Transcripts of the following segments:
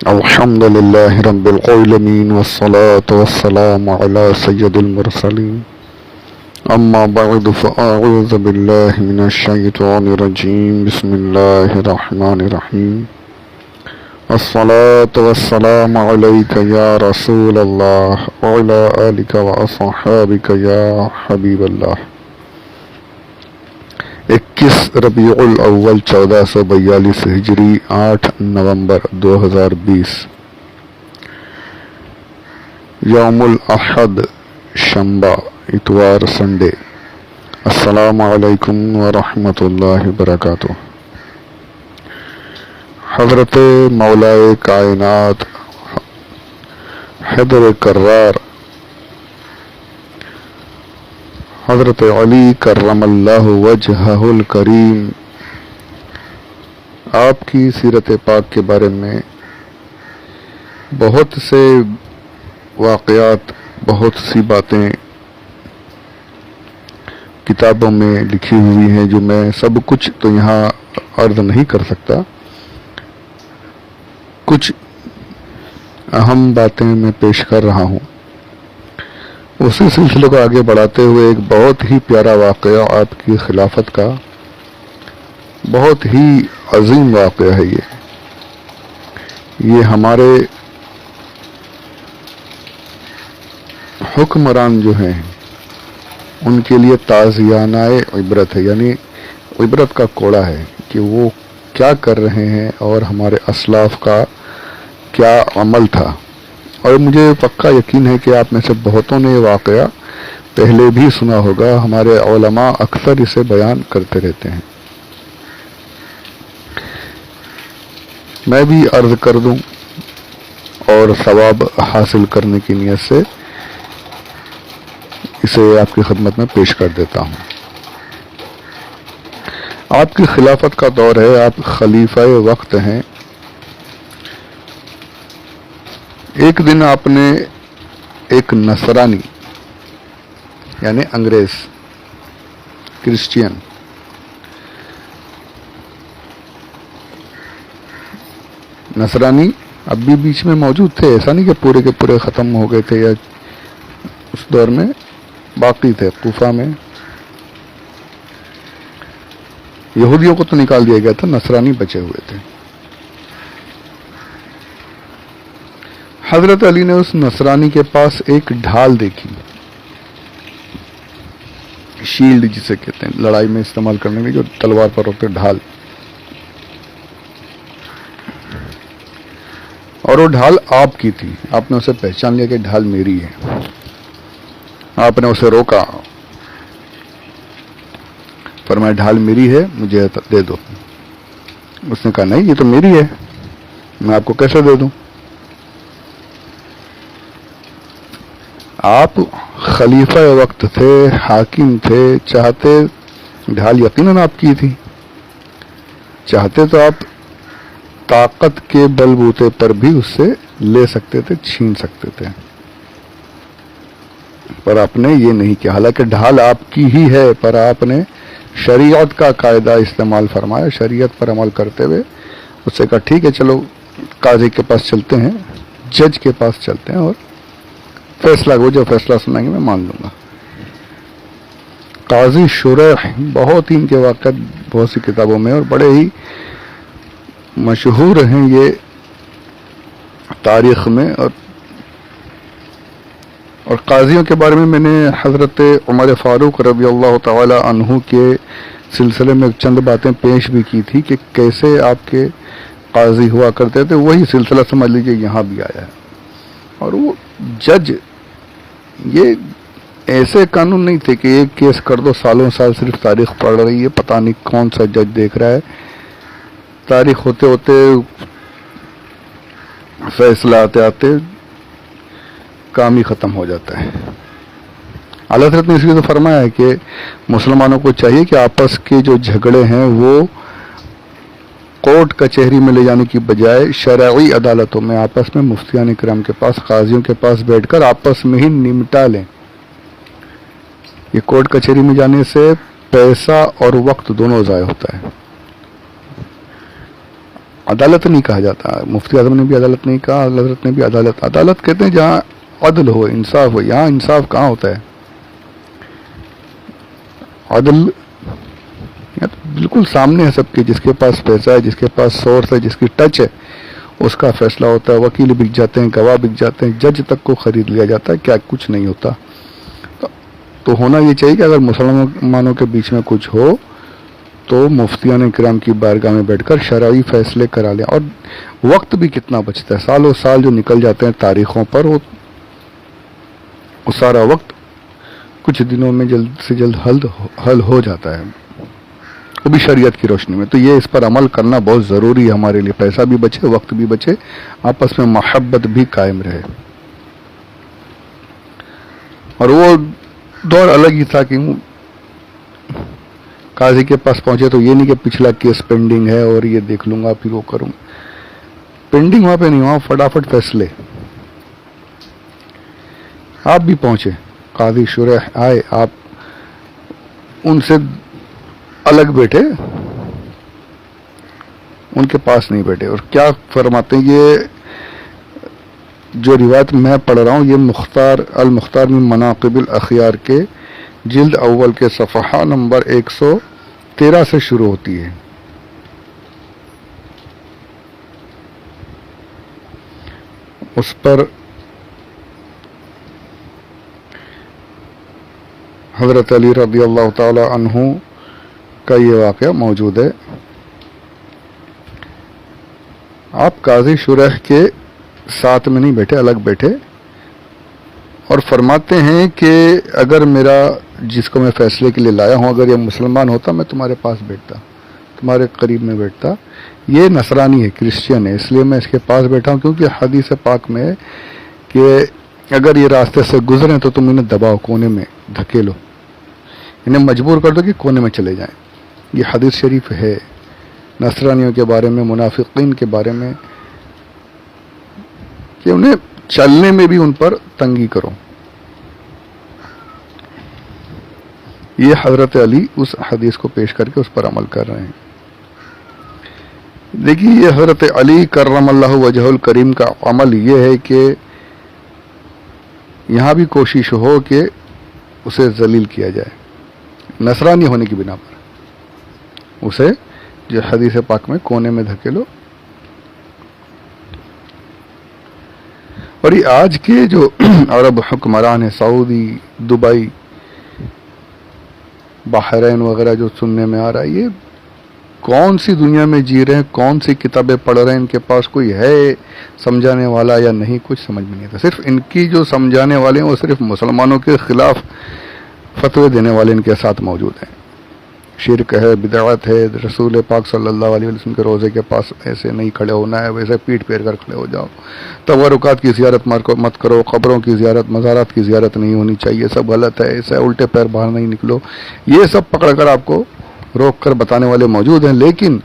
الحمد لله رب العالمين والصلاة والسلام على سيد المرسلين أما بعد فأعوذ بالله من الشيطان الرجيم بسم الله الرحمن الرحيم الصلاة والسلام عليك يا رسول الله وعلى آلك وأصحابك يا حبيب الله 21 ربیع الاول 1442 ہجری 8 نومبر 2020 یوم الاحد شنبہ اتوار سنڈے السلام علیکم ورحمۃ اللہ وبرکاتہ۔ حضرت مولائے کائنات حیدر کرار حضرت علی کرم اللہ وجہہ الکریم آپ کی سیرت پاک کے بارے میں بہت سے واقعات، بہت سی باتیں کتابوں میں لکھی ہوئی ہیں جو میں سب کچھ تو یہاں عرض نہیں کر سکتا۔ کچھ اہم باتیں میں پیش کر رہا ہوں۔ اسی سلسلے کو آگے بڑھاتے ہوئے ایک بہت ہی پیارا واقعہ آپ کی خلافت کا، بہت ہی عظیم واقعہ ہے یہ ہمارے حکمران جو ہیں ان کے لیے تازیانہ عبرت ہے، یعنی عبرت کا کوڑا ہے کہ وہ کیا کر رہے ہیں اور ہمارے اسلاف کا کیا عمل تھا۔ اور مجھے پکا یقین ہے کہ آپ میں سے بہتوں نے یہ واقعہ پہلے بھی سنا ہوگا، ہمارے علماء اکثر اسے بیان کرتے رہتے ہیں۔ میں بھی عرض کر دوں اور ثواب حاصل کرنے کی نیت سے اسے آپ کی خدمت میں پیش کر دیتا ہوں۔ آپ کی خلافت کا دور ہے، آپ خلیفہ وقت ہیں۔ ایک دن آپ نے ایک نصرانی یعنی انگریز، کرسچین، نصرانی اب بھی بیچ میں موجود تھے، ایسا نہیں کہ پورے کے پورے ختم ہو گئے تھے یا اس دور میں باقی تھے۔ کوفہ میں یہودیوں کو تو نکال دیا گیا تھا، نصرانی بچے ہوئے تھے۔ حضرت علی نے اس نصرانی کے پاس ایک ڈھال دیکھی، شیلڈ جسے کہتے ہیں، لڑائی میں استعمال کرنے میں جو تلوار پر ہوتے ڈھال، اور وہ ڈھال آپ کی تھی۔ آپ نے اسے پہچان لیا کہ ڈھال میری ہے۔ آپ نے اسے روکا، فرمایا ڈھال میری ہے، مجھے دے دو۔ اس نے کہا نہیں، یہ تو میری ہے، میں آپ کو کیسے دے دوں؟ آپ خلیفہ وقت تھے، حاکم تھے، چاہتے ڈھال یقیناً آپ کی تھی، چاہتے تو آپ طاقت کے بل بوتے پر بھی اس سے لے سکتے تھے، چھین سکتے تھے، پر آپ نے یہ نہیں کیا۔ حالانکہ ڈھال آپ کی ہی ہے، پر آپ نے شریعت کا قاعدہ استعمال فرمایا، شریعت پر عمل کرتے ہوئے اس سے کہا ٹھیک ہے چلو قاضی کے پاس چلتے ہیں، جج کے پاس چلتے ہیں، اور فیصلہ وہ جو فیصلہ سنائیں گے میں مان لوں گا۔ قاضی شریح، بہت ہی ان کے واقعات بہت سی کتابوں میں اور بڑے ہی مشہور ہیں یہ تاریخ میں۔ اور قاضیوں کے بارے میں نے حضرت عمر فاروق رضی اللہ تعالی عنہ کے سلسلے میں چند باتیں پیش بھی کی تھی کہ کیسے آپ کے قاضی ہوا کرتے تھے، وہی سلسلہ سمجھ لیجیے یہاں بھی آیا ہے۔ اور وہ جج یہ ایسے قانون نہیں تھے کہ ایک کیس کر دو، سالوں سال صرف تاریخ پڑھ رہی ہے، پتہ نہیں کون سا جج دیکھ رہا ہے، تاریخ ہوتے ہوتے فیصلہ آتے آتے کام ہی ختم ہو جاتا ہے۔ اعلیٰ حضرت نے اس لیے تو فرمایا ہے کہ مسلمانوں کو چاہیے کہ آپس کے جو جھگڑے ہیں وہ کورٹ کچہری میں لے جانے کی بجائے شرعی عدالتوں میں آپس میں مفتیان کرام کے پاس، قاضیوں کے پاس بیٹھ کر آپس میں ہی نمٹا لیں۔ یہ کورٹ کچہری میں جانے سے پیسہ اور وقت دونوں ضائع ہوتا ہے۔ عدالت نہیں کہا جاتا. مفتی اعظم نے بھی عدالت نہیں کہا, حضرت نے بھی عدالت. عدالت کہتے ہیں جہاں عدل ہو, انصاف ہو. یہاں انصاف کہاں ہوتا ہے؟ عدل بالکل سامنے ہے سب کے, جس کے پاس پیسہ ہے, جس کے پاس سورس ہے, جس کی ٹچ ہے, اس کا فیصلہ ہوتا ہے. وکیل بک جاتے ہیں, گواہ بک جاتے ہیں, جج تک کو خرید لیا جاتا ہے. کیا کچھ نہیں ہوتا. تو ہونا یہ چاہیے کہ اگر مسلمانوں کے بیچ میں کچھ ہو تو مفتیان کرام کی بارگاہ میں بیٹھ کر شرعی فیصلے کرا لیں. اور وقت بھی کتنا بچتا ہے, سالوں سال جو نکل جاتے ہیں تاریخوں پر, وہ سارا وقت کچھ دنوں میں جلد سے جلد حل ہو جاتا ہے, وہ بھی شریعت کی روشنی میں. تو یہ اس پر عمل کرنا بہت ضروری ہے ہمارے لیے. پیسہ بھی بچے, وقت بھی بچے, آپس میں محبت بھی قائم رہے. اور وہ دور الگ ہی تھا کہ قاضی کے پاس پہنچے تو یہ نہیں کہ پچھلا کیس پینڈنگ ہے اور یہ دیکھ لوں گا پھر وہ کروں. پینڈنگ وہاں پہ نہیں, وہاں فٹافٹ فیصلے. آپ بھی پہنچے, قاضی شرح آئے, آپ ان سے الگ بیٹھے, ان کے پاس نہیں بیٹھے. اور کیا فرماتے ہیں, یہ جو روایت میں پڑھ رہا ہوں یہ المختار من مناقب الاخیار کے جلد اول کے صفحہ نمبر 113 سے شروع ہوتی ہے. اس پر حضرت علی رضی اللہ تعالی عنہ کا یہ واقعہ موجود ہے. آپ قاضی شرح کے ساتھ میں نہیں بیٹھے, الگ بیٹھے, اور فرماتے ہیں کہ اگر میرا جس کو میں فیصلے کے لیے لایا ہوں اگر یہ مسلمان ہوتا میں تمہارے پاس بیٹھتا, تمہارے قریب میں بیٹھتا. یہ نصرانی ہے, کرسچین ہے, اس لیے میں اس کے پاس بیٹھا ہوں کیونکہ حدیث پاک میں ہے کہ اگر یہ راستے سے گزریں تو تم انہیں دباؤ, کونے میں دھکیلو, انہیں مجبور کر دو کہ کونے میں چلے جائیں. یہ حدیث شریف ہے نصرانیوں کے بارے میں, منافقین کے بارے میں, کہ انہیں چلنے میں بھی ان پر تنگی کرو. یہ حضرت علی اس حدیث کو پیش کر کے اس پر عمل کر رہے ہیں. دیکھیے یہ حضرت علی کرم اللہ وجہ الکریم کا عمل یہ ہے کہ یہاں بھی کوشش ہو کہ اسے ذلیل کیا جائے نصرانی ہونے کی بنا پر. اسے جو حدیث پاک میں کونے میں دھکیلو. اور یہ آج کے جو عرب حکمران ہیں, سعودی, دبئی, بحرین وغیرہ جو سننے میں آ رہا ہے, یہ کون سی دنیا میں جی رہے ہیں, کون سی کتابیں پڑھ رہے ہیں, ان کے پاس کوئی ہے سمجھانے والا یا نہیں, کچھ سمجھ میں نہیں آتا. صرف ان کی جو سمجھانے والے ہیں وہ صرف مسلمانوں کے خلاف فتوے دینے والے ان کے ساتھ موجود ہیں. شرک ہے, بدعت ہے, رسول پاک صلی اللہ علیہ وسلم کے روزے کے پاس ایسے نہیں کھڑے ہونا ہے, ویسے پیٹ پھیر کر کھڑے ہو جاؤ, تبرکات کی زیارت مت کرو, قبروں کی زیارت, مزارات کی زیارت نہیں ہونی چاہیے, سب غلط ہے, ایسے الٹے پیر باہر نہیں نکلو. یہ سب پکڑ کر آپ کو روک کر بتانے والے موجود ہیں. لیکن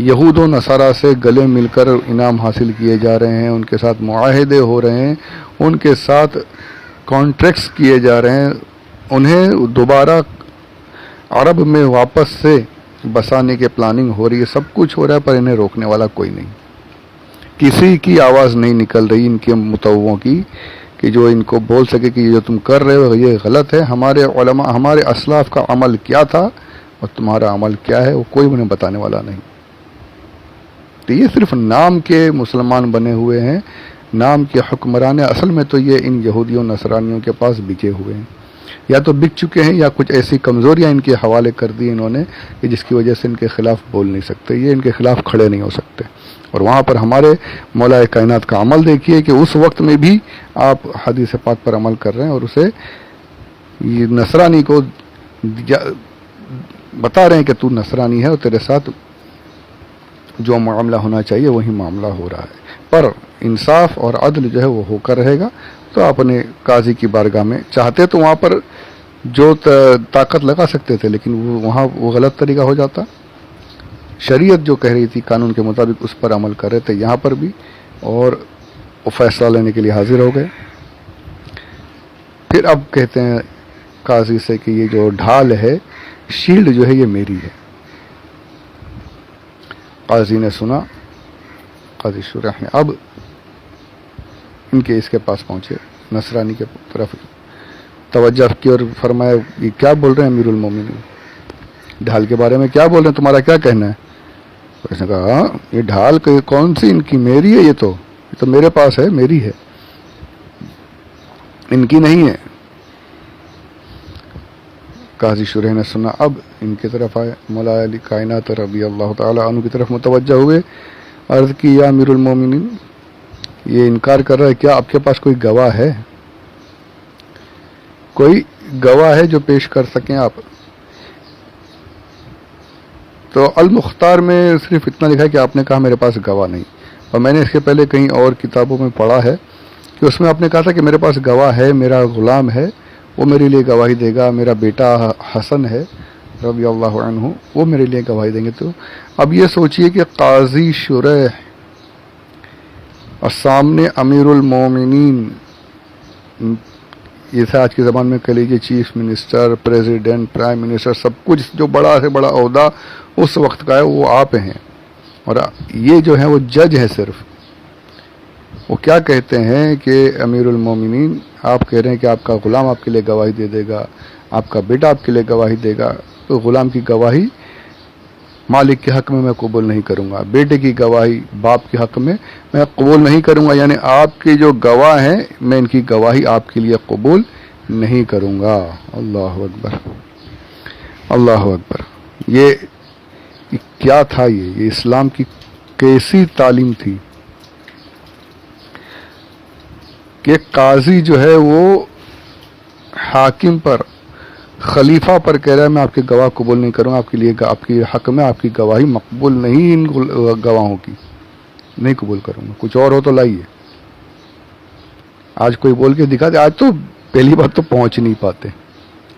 یہود و نصارہ سے گلے مل کر انعام حاصل کیے جا رہے ہیں, ان کے ساتھ معاہدے ہو رہے ہیں, ان کے ساتھ کانٹریکٹس کیے جا رہے ہیں, انہیں دوبارہ عرب میں واپس سے بسانے کے پلاننگ ہو رہی ہے, سب کچھ ہو رہا ہے, پر انہیں روکنے والا کوئی نہیں. کسی کی آواز نہیں نکل رہی ان کے متووں کی کہ جو ان کو بول سکے کہ یہ جو تم کر رہے ہو یہ غلط ہے. ہمارے علماء, ہمارے اسلاف کا عمل کیا تھا اور تمہارا عمل کیا ہے, وہ کوئی انہیں بتانے والا نہیں. تو یہ صرف نام کے مسلمان بنے ہوئے ہیں, نام کے حکمران. اصل میں تو یہ ان یہودیوں نصرانیوں کے پاس بکے ہوئے ہیں, یا تو بک چکے ہیں یا کچھ ایسی کمزوریاں ان کے حوالے کر دی انہوں نے کہ جس کی وجہ سے ان کے خلاف بول نہیں سکتے, یہ ان کے خلاف کھڑے نہیں ہو سکتے. اور وہاں پر ہمارے مولا کائنات کا عمل دیکھیے کہ اس وقت میں بھی آپ حدیث پاک پر عمل کر رہے ہیں اور اسے یہ نصرانی کو بتا رہے ہیں کہ تو نصرانی ہے اور تیرے ساتھ جو معاملہ ہونا چاہیے وہی معاملہ ہو رہا ہے. پر انصاف اور عدل جو ہے وہ ہو کر رہے گا. تو اپنے قاضی کی بارگاہ میں چاہتے تو وہاں پر جو طاقت لگا سکتے تھے, لیکن وہاں وہ غلط طریقہ ہو جاتا. شریعت جو کہہ رہی تھی قانون کے مطابق اس پر عمل کر رہے تھے یہاں پر بھی, اور وہ فیصلہ لینے کے لیے حاضر ہو گئے. پھر اب کہتے ہیں قاضی سے کہ یہ جو ڈھال ہے, شیلڈ جو ہے یہ میری ہے. قاضی نے سنا, قاضی شریح نے اب ان کے اس کے پاس پہنچے، نصرانی کے طرف توجہ کی اور فرمایا یہ کیا بول رہے ہیں امیر المومنین، ڈھال کے بارے میں کیا بول رہے ہیں، تمہارا کیا کہنا ہے؟ اس نے کہا ہاں یہ ڈھال کون سی ان کی، میری ہے، یہ تو میرے پاس ہے، میری ہے، ان کی نہیں ہے۔ قاضی شریح نے سنا، اب ان کی طرف آئے، مولا علی کائنات رضی اللہ تعالی عنہ کی طرف متوجہ ہوئے، عرض کی یا امیر المومنین یہ انکار کر رہا ہے، کیا آپ کے پاس کوئی گواہ ہے، کوئی گواہ ہے جو پیش کر سکیں آپ؟ تو المختار میں صرف اتنا لکھا ہے کہ آپ نے کہا میرے پاس گواہ نہیں، اور میں نے اس کے پہلے کہیں اور کتابوں میں پڑھا ہے کہ اس میں آپ نے کہا تھا کہ میرے پاس گواہ ہے، میرا غلام ہے، وہ میرے لیے گواہی دے گا، میرا بیٹا حسن ہے رضی اللہ عنہ وہ میرے لیے گواہی دیں گے۔ تو اب یہ سوچئے کہ قاضی شریح اور سامنے امیر المومنین، جیسے آج کی زبان میں کہہ لیجیے chief minister, president, prime minister, سب کچھ جو بڑا سے بڑا عہدہ اس وقت کا ہے وہ آپ ہیں، اور یہ جو ہیں وہ جج ہے صرف۔ وہ کیا کہتے ہیں کہ امیر المومنین آپ کہہ رہے ہیں کہ آپ کا غلام آپ کے لیے گواہی دے دے گا، آپ کا بیٹا آپ کے لیے گواہی دے گا، تو غلام کی گواہی مالک کے حق میں قبول نہیں کروں گا، بیٹے کی گواہی باپ کے حق میں قبول نہیں کروں گا، یعنی آپ کے جو گواہ ہیں میں ان کی گواہی آپ کے لیے قبول نہیں کروں گا۔ اللہ اکبر، اللہ اکبر۔ یہ کیا تھا؟ یہ اسلام کی کیسی تعلیم تھی کہ قاضی جو ہے وہ حاکم پر، خلیفہ پر کہہ رہا ہے میں آپ کے گواہ قبول نہیں کروں گا، آپ کے لیے آپ کے حق میں آپ کی گواہی مقبول نہیں، ان گواہوں کی نہیں قبول کروں گا، کچھ اور ہو تو لائیے۔ آج کوئی بول کے دکھا دے، آج تو پہلی بات تو پہنچ نہیں پاتے،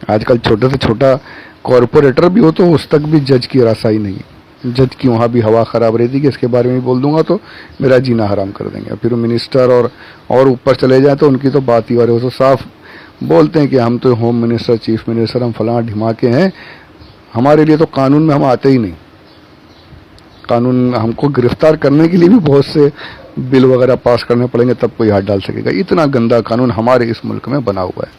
آج کل چھوٹے سے چھوٹا کارپوریٹر بھی ہو تو اس تک بھی جج کی رسائی نہیں، جج کی وہاں بھی ہوا خراب رہتی کہ اس کے بارے میں بول دوں گا تو میرا جینا حرام کر دیں گے۔ پھر منسٹر اور اوپر چلے جائیں تو ان کی تو بات ہی اور ہے، وہ تو صاف بولتے ہیں کہ ہم تو ہوم منسٹر، چیف منسٹر، ہم فلاں ڈھماکے ہیں، ہمارے لیے تو قانون میں ہم آتے ہی نہیں، قانون ہم کو گرفتار کرنے کے لیے بھی بہت سے بل وغیرہ پاس کرنے پڑیں گے تب کوئی ہاتھ ڈال سکے گا، اتنا گندا قانون ہمارے اس ملک میں بنا ہوا ہے۔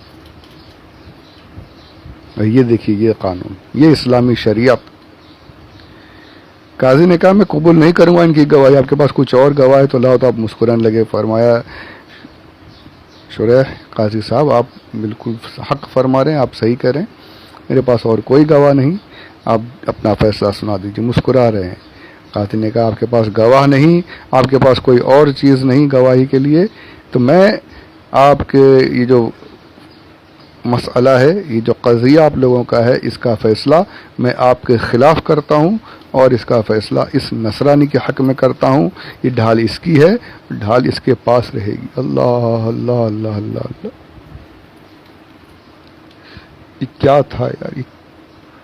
یہ دیکھیے یہ قانون، یہ اسلامی شریعت۔ قاضی نے کہا میں قبول نہیں کروں گا ان کی گواہی، آپ کے پاس کچھ اور گواہ ہے تو لاؤ، تو آپ مسکرانے لگے۔ فرمایا شریح قاضی صاحب آپ بالکل حق فرما رہے ہیں، آپ صحیح کہہ رہے ہیں، میرے پاس اور کوئی گواہ نہیں، آپ اپنا فیصلہ سنا دیجیے۔ مسکرا رہے ہیں۔ قاضی نے کہا آپ کے پاس گواہ نہیں، آپ کے پاس کوئی اور چیز نہیں گواہی کے لیے، تو میں آپ کے یہ جو مسئلہ ہے، یہ جو قضیہ آپ لوگوں کا ہے، اس کا فیصلہ میں آپ کے خلاف کرتا ہوں، اور اس کا فیصلہ اس نصرانی کے حق میں کرتا ہوں، یہ ڈھال اس کی ہے، ڈھال اس کے پاس رہے گی۔ اللہ اللہ اللہ اللہ اللہ، یہ کیا تھا یار، یہ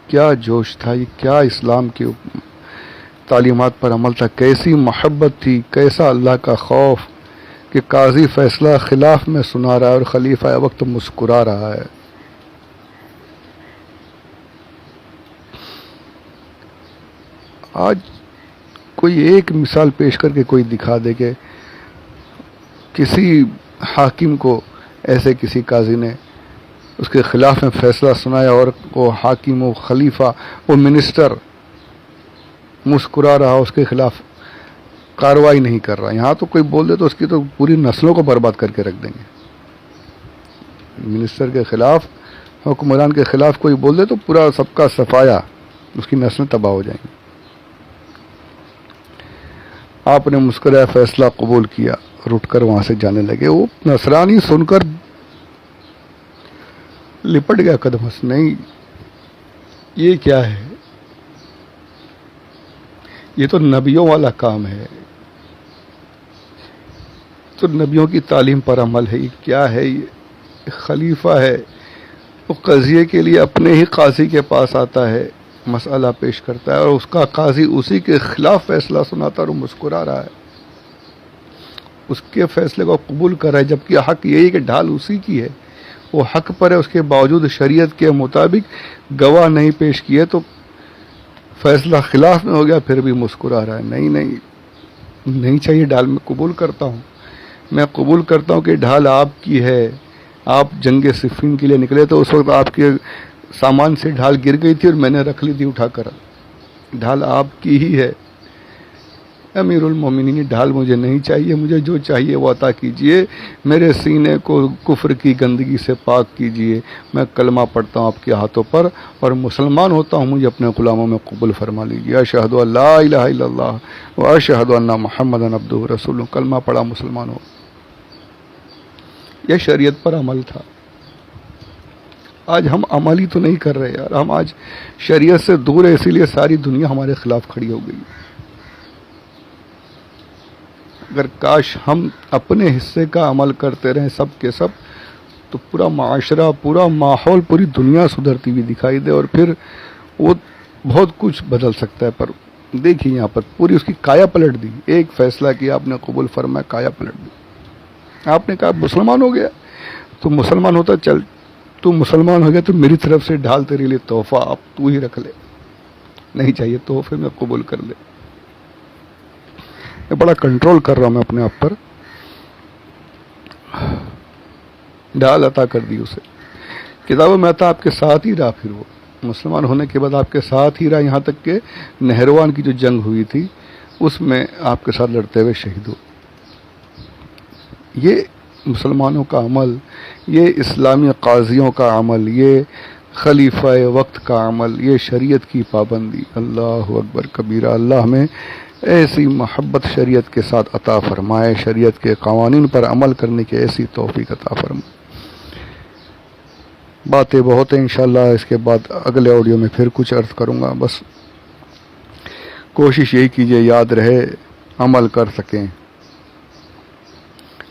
کیا جوش تھا، یہ کیا اسلام کی تعلیمات پر عمل تھا، کیسی محبت تھی، کیسا اللہ کا خوف کہ قاضی فیصلہ خلاف میں سنا رہا ہے اور خلیفہ وقت مسکرا رہا ہے۔ آج کوئی ایک مثال پیش کر کے کوئی دکھا دے کہ کسی حاکم کو ایسے کسی قاضی نے اس کے خلاف میں فیصلہ سنایا اور وہ حاکم و خلیفہ وہ منسٹر مسکرا رہا، اس کے خلاف کارروائی نہیں کر رہا۔ یہاں تو کوئی بول دے تو اس کی تو پوری نسلوں کو برباد کر کے رکھ دیں گے۔ منسٹر کے خلاف، حکمران کے خلاف کوئی بول دے تو پورا سب کا صفایا، اس کی نسلیں تباہ ہو جائیں گی۔ آپ نے مسکرایا، فیصلہ قبول کیا، رٹ کر وہاں سے جانے لگے۔ وہ نصرانی سن کر لپٹ گیا قدم سے، نہیں یہ کیا ہے، یہ تو نبیوں والا کام ہے، تو نبیوں کی تعلیم پر عمل ہے، یہ کیا ہے، یہ خلیفہ ہے، وہ قضیے کے لیے اپنے ہی قاضی کے پاس آتا ہے، مسئلہ پیش کرتا ہے اور اس کا قاضی اسی کے خلاف فیصلہ سناتا اور وہ مسکرا رہا ہے، اس کے فیصلے کو قبول کر رہا ہے، جبکہ حق یہی کہ ڈھال اسی کی ہے، وہ حق پر ہے، اس کے باوجود شریعت کے مطابق گواہ نہیں پیش کیے تو فیصلہ خلاف میں ہو گیا، پھر بھی مسکرا رہا ہے۔ نہیں نہیں، نہیں چاہیے ڈھال میں قبول کرتا ہوں، میں قبول کرتا ہوں کہ ڈھال آپ کی ہے، آپ جنگ صفین کے لیے نکلے تو اس وقت آپ کے سامان سے ڈھال گر گئی تھی اور میں نے رکھ لی تھی اٹھا کر، ڈھال آپ کی ہی ہے۔ امیر المومنین ڈھال مجھے نہیں چاہیے، مجھے جو چاہیے وہ عطا کیجئے، میرے سینے کو کفر کی گندگی سے پاک کیجئے، میں کلمہ پڑھتا ہوں آپ کے ہاتھوں پر اور مسلمان ہوتا ہوں، مجھے اپنے غلاموں میں قبول فرما لیجئے۔ اشہد ان لا الہ الا اللہ و اشہد ان محمدا عبدہ و رسولہ، کلمہ پڑھا مسلمان ہو۔ یہ شریعت پر عمل تھا۔ آج ہم عمل ہی تو نہیں کر رہے یار، ہم آج شریعت سے دور ہے، اسی لیے ساری دنیا ہمارے خلاف کھڑی ہو گئی۔ اگر کاش ہم اپنے حصے کا عمل کرتے رہیں سب کے سب، تو پورا معاشرہ، پورا ماحول، پوری دنیا سدھرتی ہوئی دکھائی دے، اور پھر وہ بہت کچھ بدل سکتا ہے۔ پر دیکھیے یہاں پر پوری اس کی کایا پلٹ دی، ایک فیصلہ کیا آپ نے قبول فرمایا، کایا پلٹ دی۔ آپ نے کہا مسلمان ہو گیا تو مسلمان ہوتا، چل تو مسلمان ہو گیا تو میری طرف سے ڈھال تیرے لیے تحفہ، اب تو ہی رکھ لے، نہیں چاہیے تحفے میں قبول کر لے۔ بڑا کنٹرول کر رہا ہوں میں اپنے آپ پر، ڈھال عطا کر دی اسے، کتابوں میں آتا آپ کے ساتھ ہی رہا، پھر وہ مسلمان ہونے کے بعد آپ کے ساتھ ہی رہا، یہاں تک کہ نہروان کی جو جنگ ہوئی تھی اس میں آپ کے ساتھ لڑتے ہوئے شہید ہو۔ یہ مسلمانوں کا عمل، یہ اسلامی قاضیوں کا عمل، یہ خلیفہ وقت کا عمل، یہ شریعت کی پابندی۔ اللہ اکبر کبیرہ، اللہ ہمیں ایسی محبت شریعت کے ساتھ عطا فرمائے، شریعت کے قوانین پر عمل کرنے کی ایسی توفیق عطا فرمائے۔ باتیں بہت ہیں، انشاءاللہ اس کے بعد اگلے آڈیو میں پھر کچھ عرض کروں گا، بس کوشش یہی کیجئے یاد رہے، عمل کر سکیں،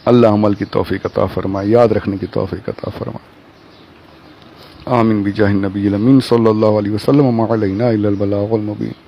اللہ عمل کی توفیق عطا فرمائے، یاد رکھنے کی توفیق عطا فرمائے۔ آمین بجاہ النبی الامین صلی اللہ علیہ وسلم، وما علینا الا البلاغ المبین۔